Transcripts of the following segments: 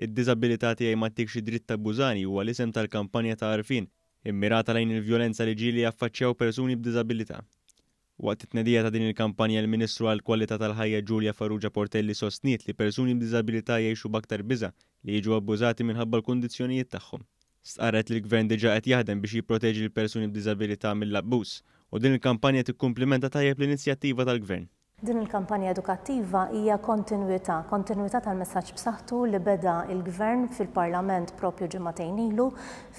Id-diżabilità tiegħi m'għattikx id-dritt tabbużani huwa l-isem tal-kampanja ta' għarfien immirata lejn il-vjolenza li ġieli jaffaċċjaw persuni b'diżabilità. Waqt it-tnedija ta' din il-kampanja l-Ministru għall-Kwalità tal-Ħajja Giulia Farrugia Portelli sostniet li persuni b'diżabilità jgħixu b'aktar biża' li jiġu abbużati minħabba l-kundizzjonijiet tagħhom. Stqarret li l-Gvern diġà qed jaħdem biex jipproteġi l-persuni b'diżabilità mill-abbuż u din il-kampanja tikkumplimenta tajjeb l-inizjattiva tal-Gvern. Din il-kampanja edukattiva hija kontinwità tal-messaġġ b'saħħtu li beda l-Gvern fil-Parlament propju ġimagħtejn ilu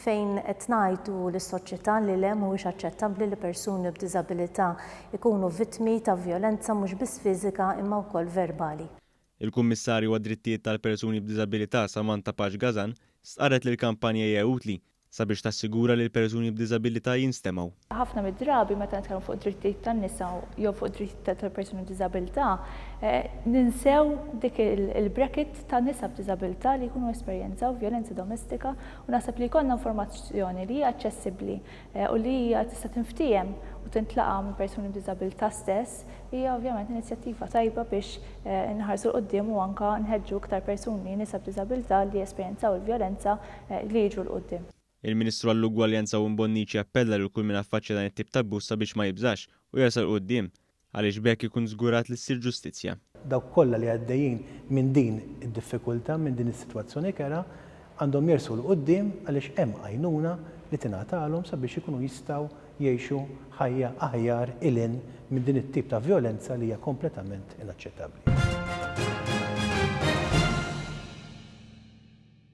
fejn qed ngħidu lis-soċjetà li le mhuwiex aċċettabbli li persuni b'diżabilità jkunu vittmi ta' vjolenza mhux biss fiżika imma wkoll verbali. Il-Kummissarju għad-Drittijiet tal-Persuni b'Diżabilità Samantha Paġ Gazan stqarret li l-kampanja hija utli sabiex tassigura li l-persuni b'diżabilità jinstemaw. Ħafna mid-drabi meta nitkellmu fuq drittijiet tan-nisa jew fuq drittijiet tal-persuni b'diżabilità, ninsew dik il-bracket tan nisa b'diżabilità li jkunu esperjenzaw vjolenza domestika u naħseb li jkollna informazzjoni li hija aċċessibbli u li hija tista' tinftiem u tintlaqa' minn persuni b'diżabilità stess hija ovvjament inizjattiva tajba biex nħarsu l-qudiem u anke nħeġġu iktar persuni nisa b'diżabilità li jesperjenzaw il-vjolenza li jiġu l-qudiem. Il-Ministru għall-Ugwaljanza u Mbonnici appella lil kull min affaċċja dan it-tip ta' abbuż sabiex ma jibżax u jasal quddiem għaliex bekk ikun żgurat li ssir ġustizzja. Dawk kollha li għaddejjin minn din id-diffikultà, minn din is-sitwazzjoni kera għandhom jersu l-qudiem għaliex hemm għajnuna li tingħatalhom sabiex ikunu jistgħu jgħixu ħajja aħjar ilin minn din it-tip ta' vjolenza li hija kompletament inaċċettabbli.